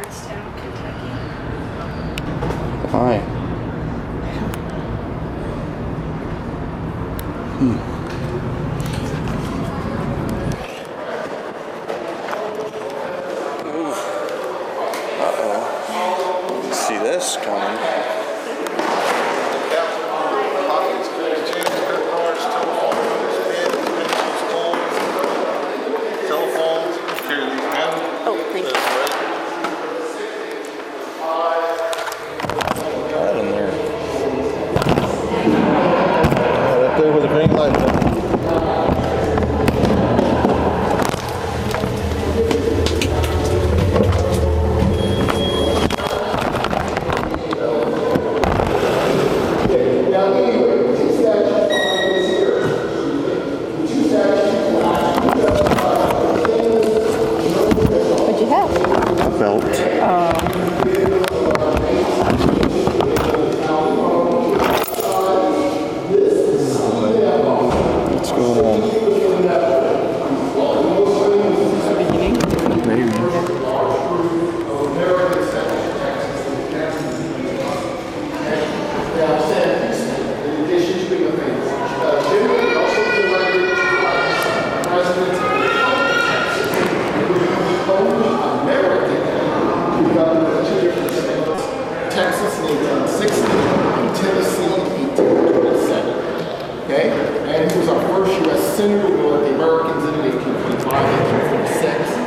Bardstown, Kentucky. Hi. Uh-oh. See this coming. Oh, thank you. Right in there. Right up there with the green light. What'd you have? A belt. What's going on? Maybe. Texas in 1860 and Tennessee in 1827. Okay? And he was our first U.S. senator. We let the Americans in 1825, 1846.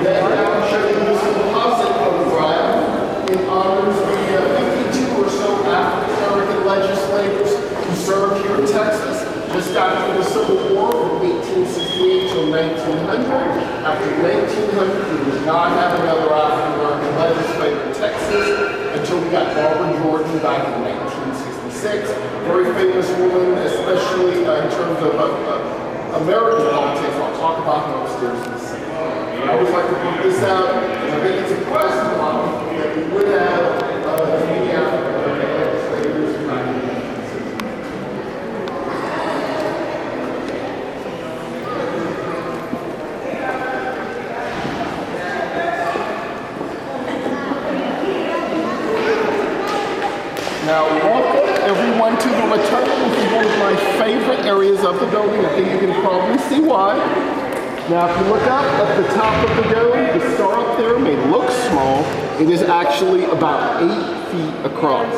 Then I'll show you this composite photograph in honor of the 52 or so African American legislators who served here in Texas just after the Civil War from 1868 till 1900. After 1900, we did not have another African American legislator in Texas until we got Barbara Jordan back in 1966. Very famous woman, especially in terms of American politics. I'll talk about her upstairs in a second. I always like to point this out, and I think it's a question a lot of people that we would have many African American legislators back in 1960. Now, welcome everyone to the Rotunda. This is one of my favorite areas of the building. I think you can probably see why. Now, if you look up at the top of the dome, the star up there may look small. It is actually about 8 feet across.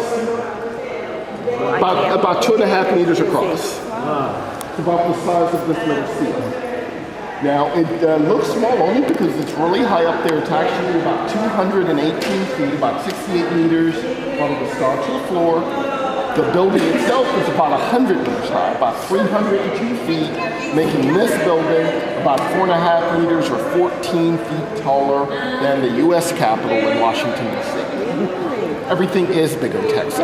About 2.5 meters across. It's about the size of this little seal. Now, it looks small only because it's really high up there. It's actually about 218 feet, about 68 meters from the star to the floor. The building itself is about 100 meters high, about 302 feet, making this building about 4.5 meters or 14 feet taller than the U.S. Capitol in Washington, D.C. Everything is bigger in Texas,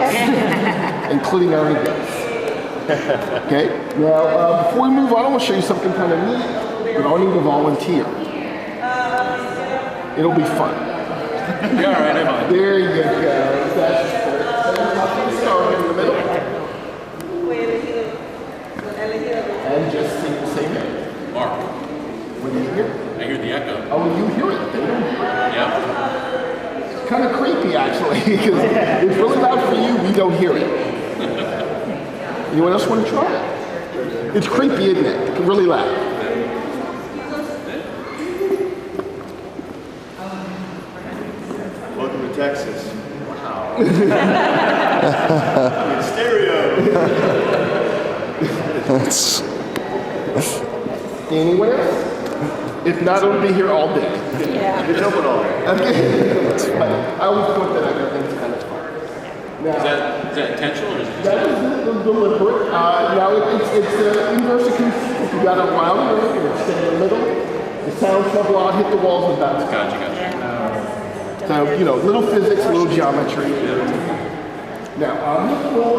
including our events. Okay, now before we move on, I want to show you something kind of neat. But I'll need a volunteer. It'll be fun. Yeah, all right, I'm on. There you go. That's start in the middle. And just sing the same name. Mark. What do you hear? I hear the echo. Oh, you hear it. They don't hear it. Yeah. It's kind of creepy, actually, because it's really loud for you. We don't hear it. Anyone else want to try it? It's creepy, isn't it? It's really loud. Welcome to Texas. Wow. In stereo. Anyone else? If not, it'll be here all day. Yeah. It's open all day. Okay. I always put that out there. I think it's kind of fun. Now, Is that intentional or is it just that is deliberate. Now, it's inverse acoustic. If you got a round room and it's in the middle, the sound trouble out, hit the walls and bounce. Gotcha. So, you know, little physics, little geometry. Now, on the floor,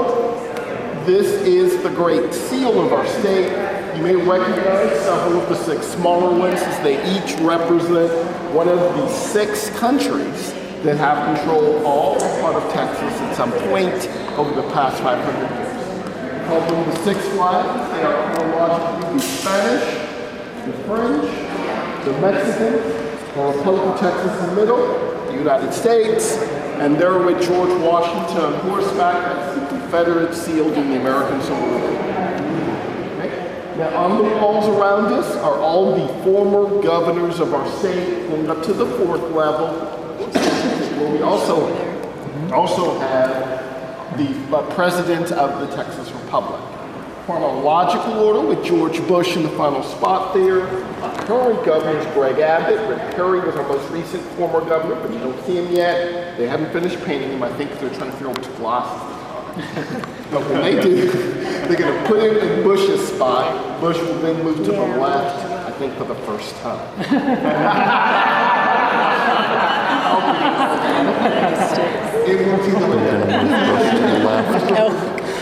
this is the great seal of our state. You may recognize several of the 6 smaller ones as they each represent one of the 6 countries that have controlled all part of Texas at some point over the past 500 years. We call them the 6 flags. They are chronologically the Spanish, the French, the Mexicans, the Republic of Texas in the middle, the United States, and there with George Washington on horseback as the Confederate sealed in the American Civil War. Okay? Now on the walls around us are all the former governors of our state, going up to the 4th level, where we also have the President of the Texas Republic. Chronological order with George Bush in the final spot there. Our current governor is Greg Abbott. Rick Perry was our most recent former governor, but you don't see him yet. They haven't finished painting him. I think they're trying to figure out which glasses to put on. But when they do, they're going to put him in Bush's spot. Bush will then move to the left, I think for the first time. It won't see the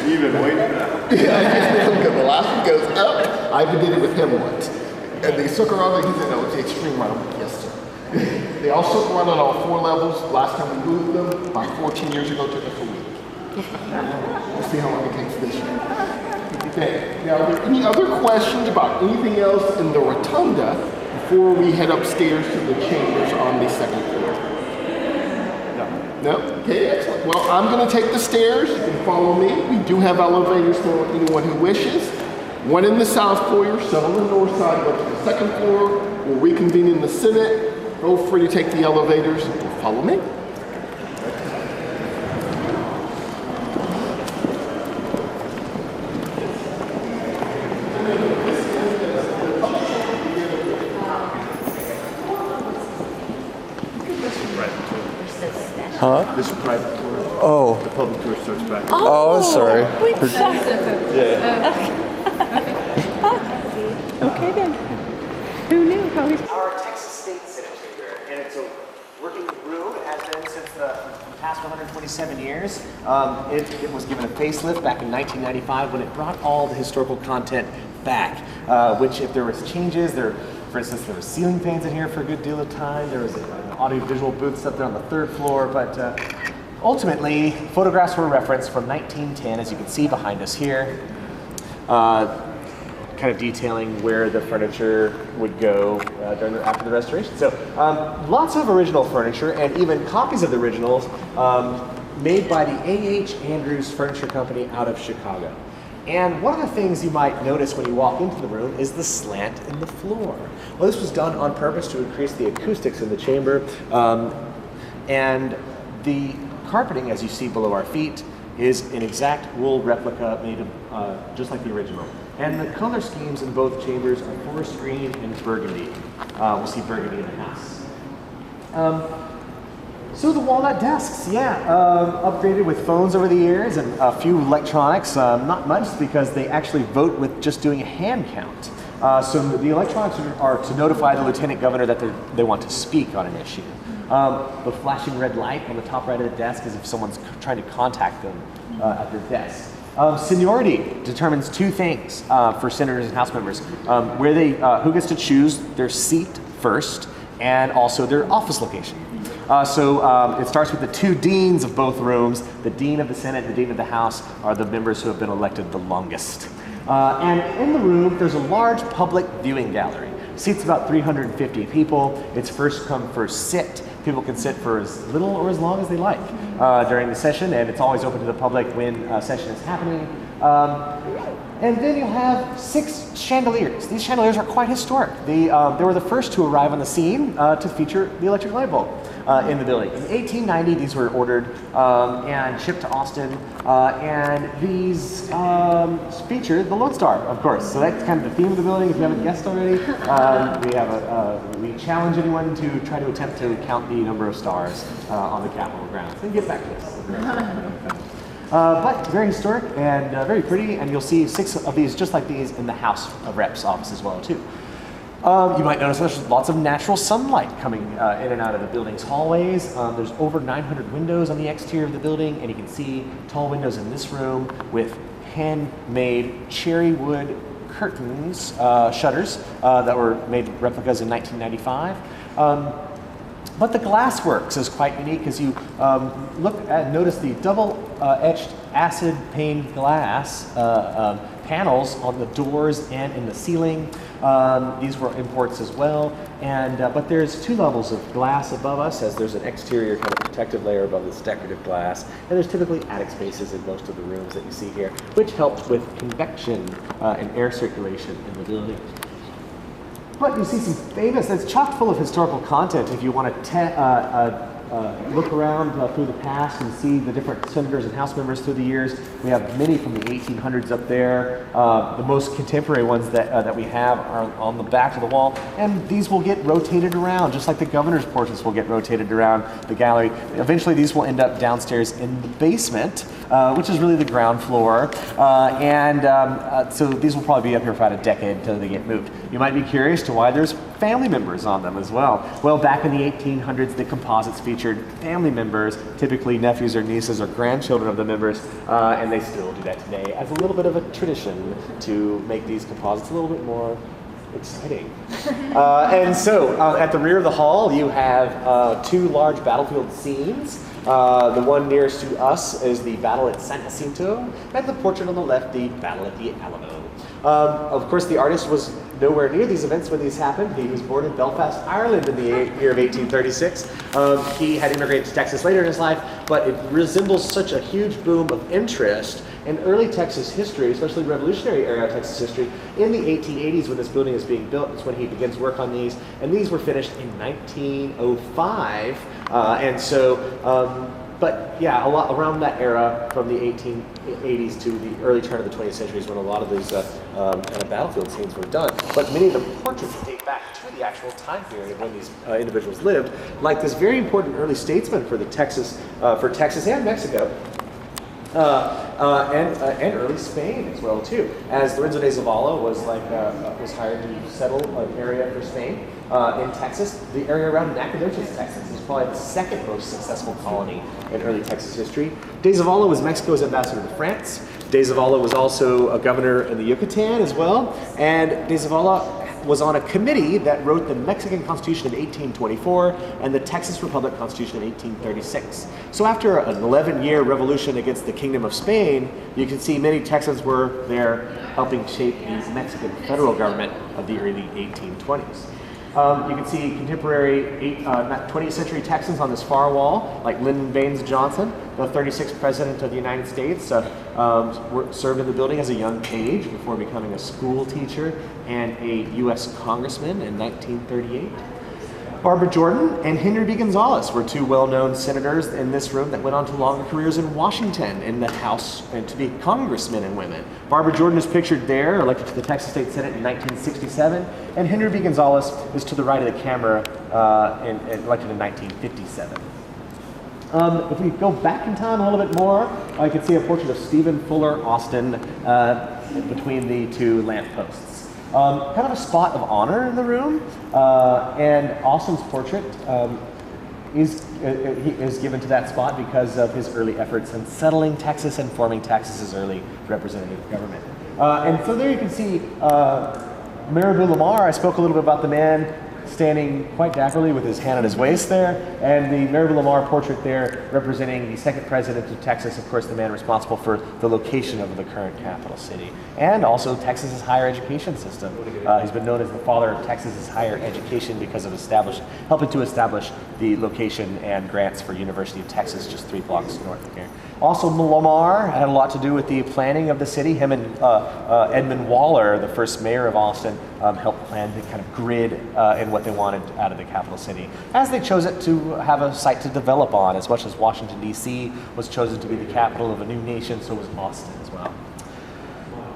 You've been waiting for that. because the last one goes up. I even did it with him once. And they circle around like he said, no, it's the extreme right. I'm like, yes, sir. They all circle around on all 4 levels. Last time we moved them, about 14 years ago, took us a week. We'll see how long it takes this year. Okay. Now, are there any other questions about anything else in the Rotunda before we head upstairs to the chambers on the 2nd floor? No? Okay, excellent. Well, I'm going to take the stairs. You can follow me. We do have elevators for anyone who wishes. One in the south foyer, some on the north side. Go to the 2nd floor. We'll reconvene in the Senate. Feel free to take the elevators. Follow me. Huh? This is private tour. Oh. The public tour starts back. Oh, sorry. Wait, Yeah. okay then. Who knew how he... Our Texas State Senate chamber, and it's a working room. It has been since the past 127 years. It was given a facelift back in 1995 when it brought all the historical content back, which if there was changes, for instance, there were ceiling fans in here for a good deal of time. There was an audiovisual booth up there on the 3rd floor, but ultimately, photographs were referenced from 1910, as you can see behind us here, kind of detailing where the furniture would go after the restoration. So lots of original furniture and even copies of the originals made by the A.H. Andrews Furniture Company out of Chicago. And one of the things you might notice when you walk into the room is the slant in the floor. Well, this was done on purpose to increase the acoustics in the chamber. And the carpeting, as you see below our feet, is an exact wool replica made of just like the original. And the color schemes in both chambers are forest green and burgundy. We'll see burgundy in the house. So the walnut desks, upgraded with phones over the years and a few electronics, not much because they actually vote with just doing a hand count. So the electronics are to notify the lieutenant governor that they want to speak on an issue. The flashing red light on the top right of the desk is if someone's trying to contact them at their desk. Seniority determines 2 things for senators and House members: who gets to choose their seat first, and also their office location. It starts with the 2 deans of both rooms. The dean of the Senate and the dean of the House are the members who have been elected the longest. And in the room, there's a large public viewing gallery. Seats about 350 people. It's first come, first sit. People can sit for as little or as long as they like during the session, and it's always open to the public when session is happening. And then you'll have 6 chandeliers. These chandeliers are quite historic. They were the first to arrive on the scene to feature the electric light bulb in the building. In 1890, these were ordered and shipped to Austin, and these feature the Lone Star, of course. So that's kind of the theme of the building. If you haven't guessed already, we challenge anyone to try to attempt to count the number of stars on the Capitol grounds. And get back to this. But very historic and very pretty, and you'll see 6 of these just like these in the House of Reps office as well too. You might notice there's lots of natural sunlight coming in and out of the building's hallways. There's over 900 windows on the exterior of the building, and you can see tall windows in this room with handmade cherry wood curtains, shutters that were made replicas in 1995. But the glass works is quite unique as you notice the double etched acid pane glass panels on the doors and in the ceiling. These were imports as well. And but there's two levels of glass above us, as there's an exterior kind of protective layer above this decorative glass. And there's typically attic spaces in most of the rooms that you see here, which helps with convection and air circulation in the building. But you see some famous, it's chock full of historical content if you want to look around through the past and see the different senators and House members through the years. We have many from the 1800s up there. The most contemporary ones that we have are on the back of the wall, and these will get rotated around, just like the governor's portraits will get rotated around the gallery. Eventually these will end up downstairs in the basement, which is really the ground floor. So these will probably be up here for about a decade until they get moved. You might be curious to why there's family members on them as well. Well, back in the 1800s, the composites featured family members, typically nephews or nieces or grandchildren of the members, and they still do that today as a little bit of a tradition to make these composites a little bit more exciting. And so at the rear of the hall, you have two large battlefield scenes. The one nearest to us is the battle at San Jacinto, and the portrait on the left, the battle at the Alamo. Of course, the artist was nowhere near these events when these happened. He was born in Belfast, Ireland in the year of 1836. He had immigrated to Texas later in his life, but it resembles such a huge boom of interest in early Texas history, especially Revolutionary era Texas history. In the 1880s, when this building is being built, it's when he begins work on these, and these were finished in 1905. But yeah, a lot around that era, from the 1880s to the early turn of the 20th century, is when a lot of these kind of battlefield scenes were done. But many of the portraits date back to the actual time period when these individuals lived, like this very important early statesman for Texas and Mexico. And early Spain as well too, as Lorenzo de Zavala was hired to settle an area for Spain in Texas. The area around Nacogdoches, Texas, is probably the second most successful colony in early Texas history. De Zavala was Mexico's ambassador to France. De Zavala was also a governor in the Yucatan as well, and De Zavala was on a committee that wrote the Mexican Constitution of 1824 and the Texas Republic Constitution of 1836. So after an 11-year revolution against the Kingdom of Spain, you can see many Texans were there helping shape the Mexican federal government of the early 1820s. You can see contemporary 20th century Texans on this far wall, like Lyndon Baines Johnson, the 36th President of the United States, served in the building as a young page before becoming a school teacher and a U.S. Congressman in 1938. Barbara Jordan and Henry B. Gonzalez were two well-known senators in this room that went on to longer careers in Washington in the House and to be congressmen and women. Barbara Jordan is pictured there, elected to the Texas State Senate in 1967, and Henry B. Gonzalez is to the right of the camera, elected in 1957. If we go back in time a little bit more, I can see a portrait of Stephen Fuller Austin between the two lampposts. Kind of a spot of honor in the room, and Austin's portrait is given to that spot because of his early efforts in settling Texas and forming Texas's early representative government. And so there you can see Maribou Lamar. I spoke a little bit about the man standing quite dapperly with his hand at his waist there, and the Maribou Lamar portrait there representing the second president of Texas, of course the man responsible for the location of the current capital city, and also Texas's higher education system. He's been known as the father of Texas's higher education because of helping to establish the location and grants for University of Texas just 3 blocks north of here. Also, Lamar had a lot to do with the planning of the city. Him and Edmund Waller, the first mayor of Austin, helped plan the kind of grid and what they wanted out of the capital city, as they chose it to have a site to develop on. As much as Washington, D.C. was chosen to be the capital of a new nation, so was Austin as well.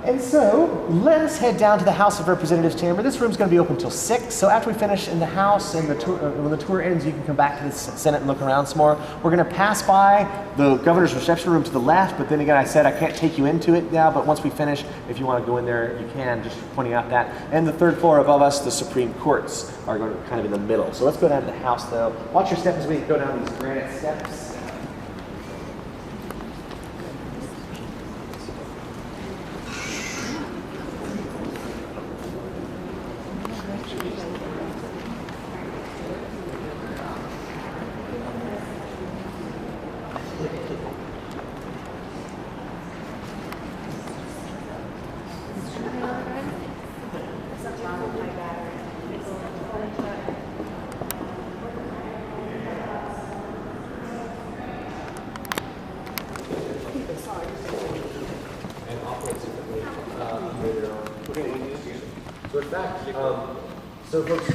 And so, let us head down to the House of Representatives chamber. This room's going to be open until 6, so after we finish in the House and when the tour ends, you can come back to the Senate and look around some more. We're going to pass by the governor's reception room to the left, but then again, I said I can't take you into it now, but once we finish, if you want to go in there, you can, just pointing out that. And the third floor above us, the Supreme Courts are going to kind of in the middle. So let's go down to the House, though. Watch your step as we go down these granite steps. So in fact, so folks,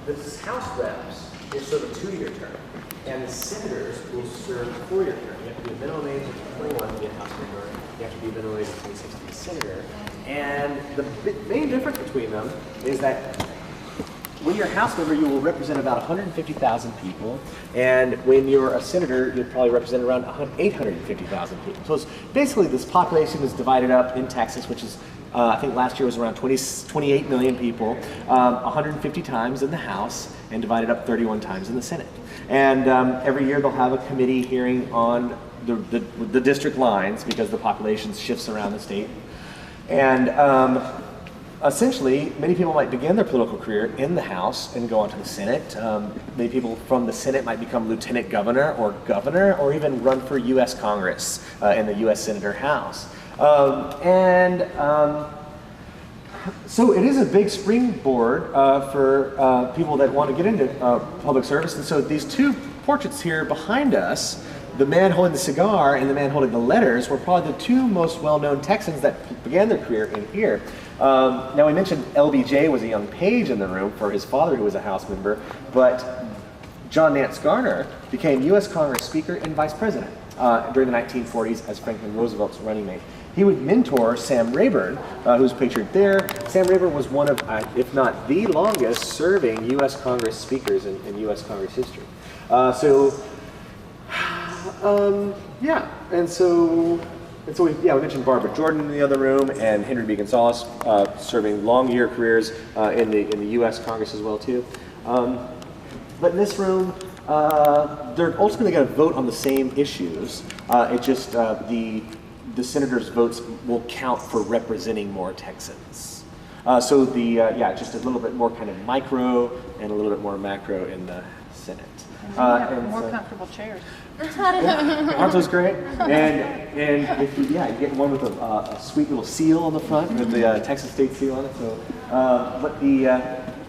this House reps will serve a 2-year term, and the senators will serve a 4-year term. You have to be a minimum age of 21 to be a House member. You have to be a minimum age of 26 to be a senator. And the main difference between them is that when you're a House member, you will represent about 150,000 people, and when you're a senator, you'll probably represent around 850,000 people. So it's basically this population is divided up in Texas, which is I think last year was around 28 million people, 150 times in the House, and divided up 31 times in the Senate. And every year they'll have a committee hearing on the district lines because the population shifts around the state. And essentially, many people might begin their political career in the House and go on to the Senate. Many people from the Senate might become lieutenant governor, or even run for U.S. Congress in the U.S. Senate or House. So it is a big springboard for people that want to get into public service. And so these two portraits here behind us, the man holding the cigar and the man holding the letters, were probably the two most well-known Texans that began their career in here. Now we mentioned LBJ was a young page in the room for his father who was a House member, but John Nance Garner became U.S. Congress Speaker and Vice President during the 1940s as Franklin Roosevelt's running mate. He would mentor Sam Rayburn, who's pictured there. Sam Rayburn was one of, if not the longest serving U.S. Congress speakers in U.S. Congress history. Yeah, and so we mentioned Barbara Jordan in the other room, and Henry B. Gonzalez serving long year careers in the U.S. Congress as well too. But in this room, they're ultimately going to vote on the same issues. The senators' votes will count for representing more Texans. Just a little bit more kind of micro and a little bit more macro in the Senate. And more comfortable chairs. Aren't those great? And if you get one with a sweet little seal on the front with the Texas state seal on it. So, but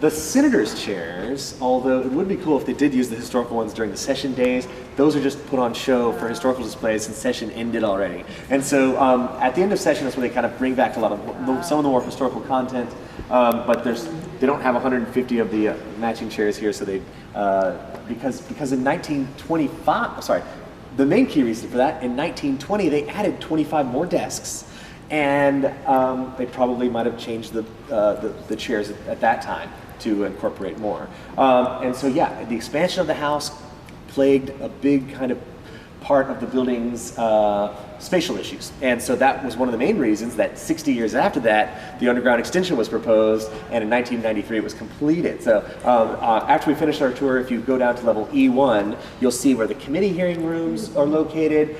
the senators' chairs, although it would be cool if they did use the historical ones during the session days, those are just put on show for historical displays since session ended already. And so at the end of session, that's when they kind of bring back a lot of some of the more historical content. But they don't have 150 of the matching chairs here, so they because in 1925, sorry, the main key reason for that, in 1920 they added 25 more desks, and they probably might have changed the chairs at that time to incorporate more. And so the expansion of the House plagued a big kind of part of the building's spatial issues. And so that was one of the main reasons that 60 years after that, the underground extension was proposed, and in 1993 it was completed. So after we finish our tour, if you go down to level E1, you'll see where the committee hearing rooms are located.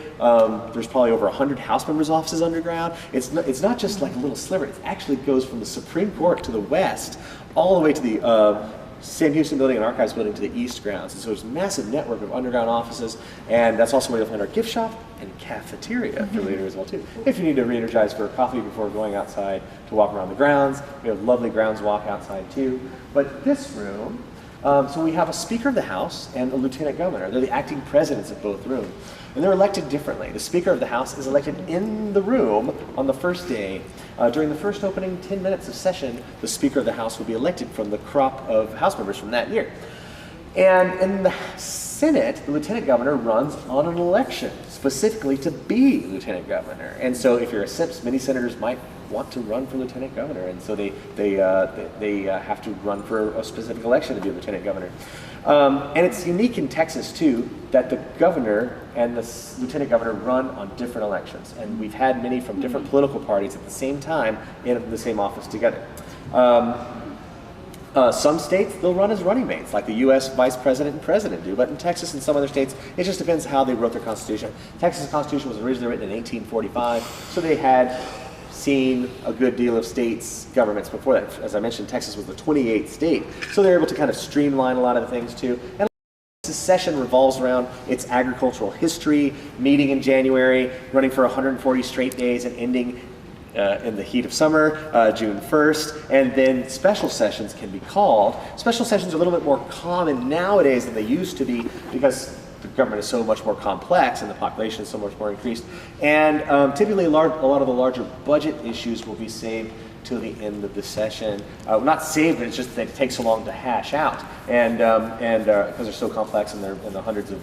There's probably over 100 House members' offices underground. It's not just like a little sliver, it actually goes from the Supreme Court to the west, all the way to the Sam Houston Building and Archives Building to the east grounds. And so there's a massive network of underground offices, and that's also where you'll find our gift shop and cafeteria for later as well too. If you need to re-energize for a coffee before going outside to walk around the grounds, we have lovely grounds walk outside too. But this room, so we have a Speaker of the House and a Lieutenant Governor. They're the acting presidents of both rooms. And they're elected differently. The Speaker of the House is elected in the room on the first day. During the first opening 10 minutes of session, the Speaker of the House will be elected from the crop of House members from that year. And in the Senate, the Lieutenant Governor runs on an election, specifically to be Lieutenant Governor. And so if you're a SIPS, many senators might want to run for Lieutenant Governor, and so they have to run for a specific election to be Lieutenant Governor. And it's unique in Texas too that the governor and the lieutenant governor run on different elections, and we've had many from different political parties at the same time in the same office together. Some states they'll run as running mates, like the U.S. Vice President and President do, but in Texas and some other states, it just depends how they wrote their Constitution. Texas Constitution was originally written in 1845, so they had seen a good deal of states' governments before that. As I mentioned, Texas was the 28th state, so they're able to kind of streamline a lot of the things too. And this session revolves around its agricultural history, meeting in January, running for 140 straight days, and ending in the heat of summer, June 1st, and then special sessions can be called. Special sessions are a little bit more common nowadays than they used to be because the government is so much more complex and the population is so much more increased. And typically a lot of the larger budget issues will be saved till the end of the session. Not saved, but it's just that it takes so long to hash out, and because they're so complex and they're in the hundreds of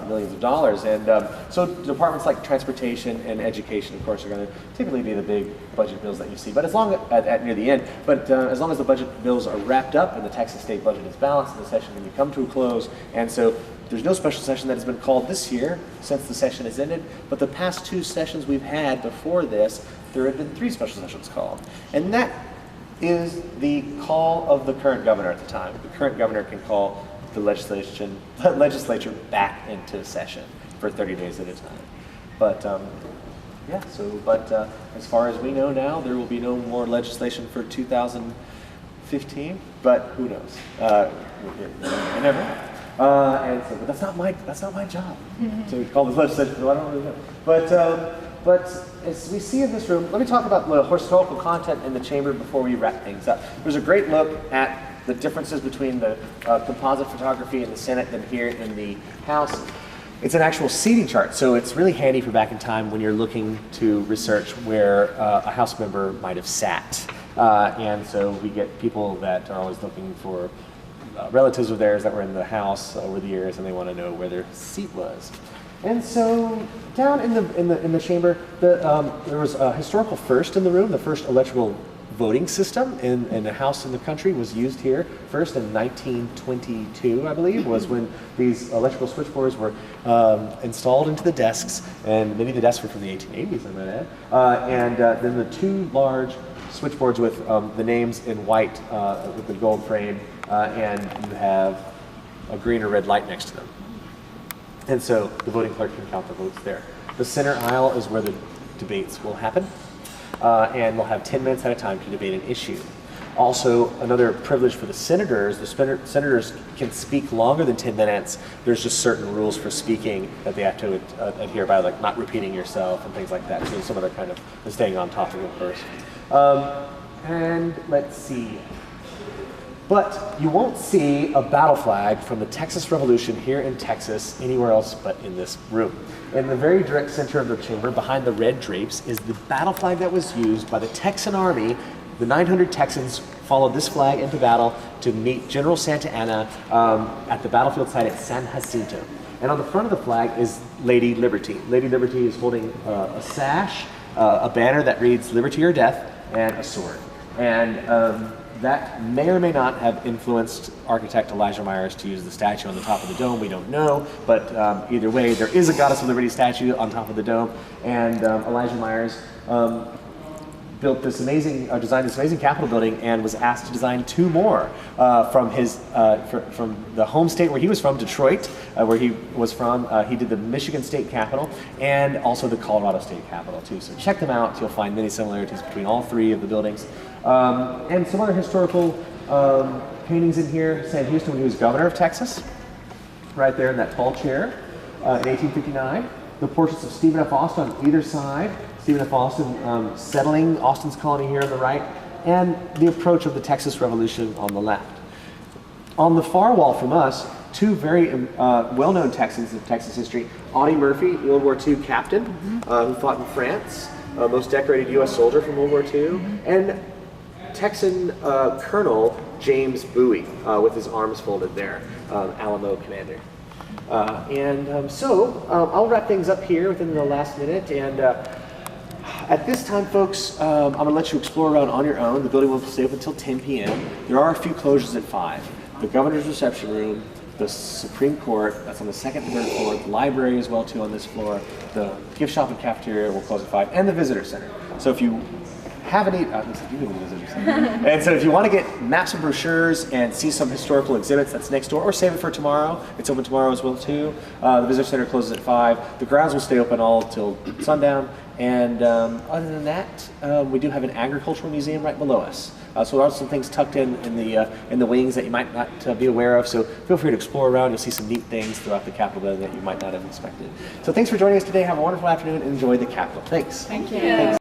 millions of dollars. And so departments like transportation and education, of course, are going to typically be the big budget bills that you see. But as long at near the end, as long as the budget bills are wrapped up and the Texas state budget is balanced, and the session can come to a close. And so there's no special session that has been called this year since the session has ended. But the past 2 sessions we've had before this, there have been 3 special sessions called, and that is the call of the current governor at the time. The current governor can call the legislature back into session for 30 days at a time. But yeah, but as far as we know now, there will be no more legislation for 2015, but who knows? You never know. And so, but that's not my job to call the legislature. So I don't really know. But as we see in this room, let me talk about the historical content in the chamber before we wrap things up. There's a great look at the differences between the composite photography in the Senate and here in the House. It's an actual seating chart, so it's really handy for back in time when you're looking to research where a House member might have sat. And so we get people that are always looking for relatives of theirs that were in the House over the years, and they want to know where their seat was. And so down in the chamber, there was a historical first in the room. The first electrical voting system in a house in the country was used here first in 1922, I believe, was when these electrical switchboards were installed into the desks, and many of the desks were from the 1880s, I might add. And then the 2 large switchboards with the names in white with the gold frame, and you have a green or red light next to them. And so the voting clerk can count the votes there. The center aisle is where the debates will happen. And we'll have 10 minutes at a time to debate an issue. Also, another privilege for the senators can speak longer than 10 minutes. There's just certain rules for speaking that they have to adhere by, like not repeating yourself and things like that. So some other kind of staying on topic, of course. And let's see. But you won't see a battle flag from the Texas Revolution here in Texas anywhere else but in this room. In the very direct center of the chamber, behind the red drapes, is the battle flag that was used by the Texan Army. The 900 Texans followed this flag into battle to meet General Santa Anna at the battlefield site at San Jacinto. And on the front of the flag is Lady Liberty. Lady Liberty is holding a sash, a banner that reads "Liberty or Death," and a sword. And that may or may not have influenced architect Elijah Myers to use the statue on the top of the dome. We don't know, but either way, there is a Goddess of Liberty statue on top of the dome, and Elijah Myers designed this amazing Capitol building, and was asked to design 2 more from the home state where he was from, Detroit, where he was from. He did the Michigan State Capitol and also the Colorado State Capitol too. So check them out. You'll find many similarities between all 3 of the buildings. And some other historical paintings in here. Sam Houston, when he was governor of Texas, right there in that tall chair in 1859. The portraits of Stephen F. Austin on either side. Stephen F. Austin settling Austin's colony here on the right, and the approach of the Texas Revolution on the left. On the far wall from us, 2 very well-known Texans of Texas history. Audie Murphy, World War II captain, who fought in France, most decorated U.S. soldier from World War II, and Texan Colonel James Bowie, with his arms folded there, Alamo commander. So I'll wrap things up here within the last minute, and at this time, folks, I'm going to let you explore around on your own. The building will stay open until 10 p.m. There are a few closures at 5. The governor's reception room, the Supreme Court, that's on the 2nd and 3rd floor, the library as well too on this floor, the gift shop and cafeteria will close at 5, and the visitor center. So if you have any, and so if you want to get maps and brochures and see some historical exhibits, that's next door, or save it for tomorrow. It's open tomorrow as well too. The visitor center closes at 5. The grounds will stay open all till sundown. And other than that, we do have an agricultural museum right below us. So there are some things tucked in the wings that you might not be aware of. So feel free to explore around. You'll see some neat things throughout the Capitol building that you might not have expected. So thanks for joining us today. Have a wonderful afternoon and enjoy the Capitol. Thanks. Thank you.